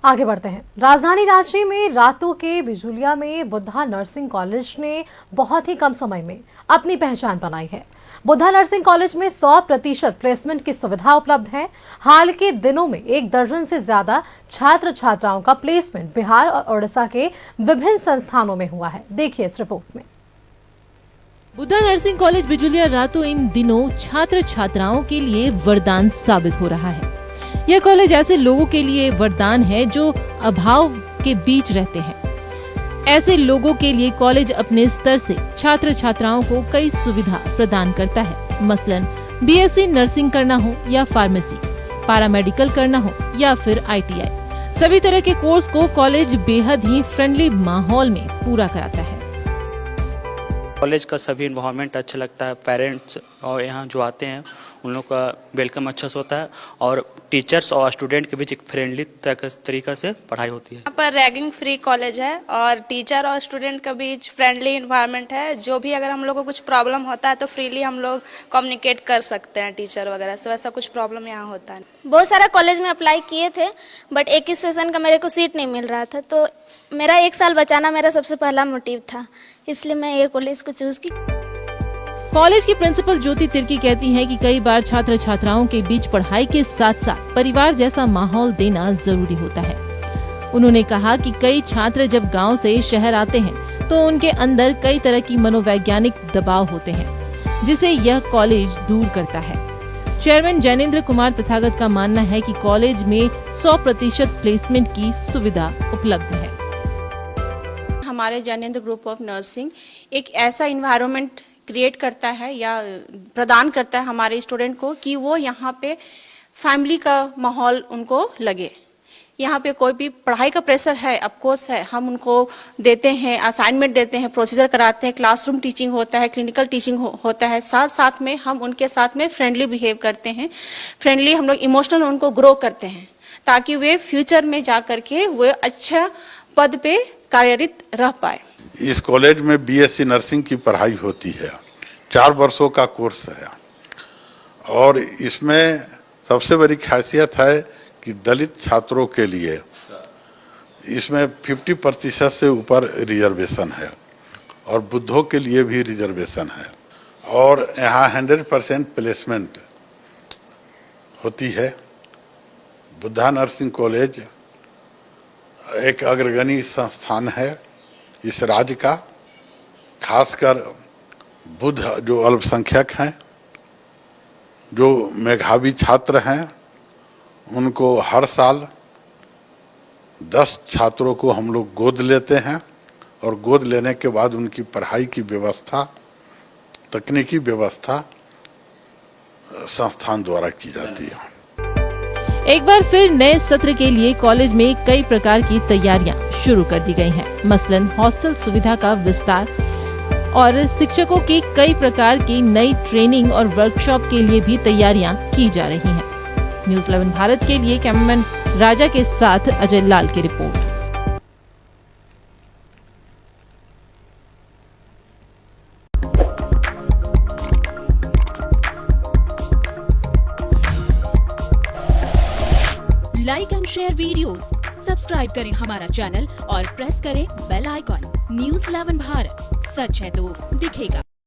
आगे बढ़ते हैं। राजधानी रांची में रातों के बिजुलिया में बुद्धा नर्सिंग कॉलेज ने बहुत ही कम समय में अपनी पहचान बनाई है। बुद्धा नर्सिंग कॉलेज में 100% प्लेसमेंट की सुविधा उपलब्ध है। हाल के दिनों में 1 दर्जन से ज्यादा छात्र छात्राओं का प्लेसमेंट बिहार और ओडिशा के विभिन्न संस्थानों में हुआ है। देखिए इस रिपोर्ट में। बुद्धा नर्सिंग कॉलेज बिजुलिया रातों इन दिनों छात्र छात्राओं के लिए वरदान साबित हो रहा है। यह कॉलेज ऐसे लोगों के लिए वरदान है जो अभाव के बीच रहते हैं। ऐसे लोगों के लिए कॉलेज अपने स्तर से छात्र छात्राओं को कई सुविधा प्रदान करता है। मसलन बीएससी नर्सिंग करना हो या फार्मेसी, पैरामेडिकल करना हो या फिर ITI, सभी तरह के कोर्स को कॉलेज बेहद ही फ्रेंडली माहौल में पूरा कराता है। कॉलेज का सभी इन्वायरमेंट अच्छा लगता है। पेरेंट्स और यहाँ जो आते हैं उन लोग का वेलकम अच्छा से होता है और टीचर्स और स्टूडेंट के बीच एक फ्रेंडली तरीका से पढ़ाई होती है। यहाँ पर रैगिंग फ्री कॉलेज है और टीचर और स्टूडेंट के बीच फ्रेंडली इन्वायरमेंट है। जो भी अगर हम लोग को कुछ प्रॉब्लम होता है तो फ्रीली हम लोग कम्युनिकेट कर सकते हैं टीचर वगैरह से। वैसा कुछ प्रॉब्लम यहाँ होता है। बहुत सारा कॉलेज में अप्लाई किए थे बट एक ही सेशन का मेरे को सीट नहीं मिल रहा था, तो मेरा 1 साल बचाना मेरा सबसे पहला मोटिव था, इसलिए मैं ये कॉलेज को चूज की। कॉलेज की प्रिंसिपल ज्योति तिर्की कहती हैं कि कई बार छात्र छात्राओं के बीच पढ़ाई के साथ साथ परिवार जैसा माहौल देना जरूरी होता है। उन्होंने कहा कि कई छात्र जब गांव से शहर आते हैं तो उनके अंदर कई तरह की मनोवैज्ञानिक दबाव होते हैं, जिसे यह कॉलेज दूर करता है। चेयरमैन जैनेंद्र कुमार तथागत का मानना है कि कॉलेज में 100% प्लेसमेंट की सुविधा उपलब्ध है। हमारे जैनेंद्र ग्रुप ऑफ नर्सिंग एक ऐसा इन्वायरमेंट क्रिएट करता है या प्रदान करता है हमारे स्टूडेंट को कि वो यहाँ पे फैमिली का माहौल उनको लगे। यहाँ पे कोई भी पढ़ाई का प्रेशर है, ऑफकोर्स है, हम उनको देते हैं, असाइनमेंट देते हैं, प्रोसीजर कराते हैं, क्लासरूम टीचिंग होता है, क्लिनिकल टीचिंग होता है। साथ साथ में हम उनके साथ में फ्रेंडली बिहेव करते हैं, फ्रेंडली हम लोग इमोशनल उनको ग्रो करते हैं ताकि वे फ्यूचर में जा करके वो अच्छा पद पे कार्यरत रह पाए। इस कॉलेज में BSc नर्सिंग की पढ़ाई होती है, 4 वर्षों का कोर्स है और इसमें सबसे बड़ी खासियत है कि दलित छात्रों के लिए इसमें 50% से ऊपर रिजर्वेशन है और बुद्धों के लिए भी रिजर्वेशन है और यहाँ 100% प्लेसमेंट होती है। बुद्धा नर्सिंग कॉलेज एक अग्रगणी संस्थान है इस राज्य का, खासकर बुद्ध जो अल्पसंख्यक हैं, जो मेधावी छात्र हैं, उनको हर साल 10 छात्रों को हम लोग गोद लेते हैं और गोद लेने के बाद उनकी पढ़ाई की व्यवस्था, तकनीकी व्यवस्था संस्थान द्वारा की जाती है। एक बार फिर नए सत्र के लिए कॉलेज में कई प्रकार की तैयारियां शुरू कर दी गई हैं। मसलन हॉस्टल सुविधा का विस्तार और शिक्षकों की कई प्रकार की नई ट्रेनिंग और वर्कशॉप के लिए भी तैयारियां की जा रही हैं। न्यूज़ 11 भारत के लिए कैमरामैन राजा के साथ अजय लाल की report. Like and share videos, subscribe करें हमारा चैनल और प्रेस करें बेल आइकॉन। न्यूज़ 11 भारत, सच है तो दिखेगा।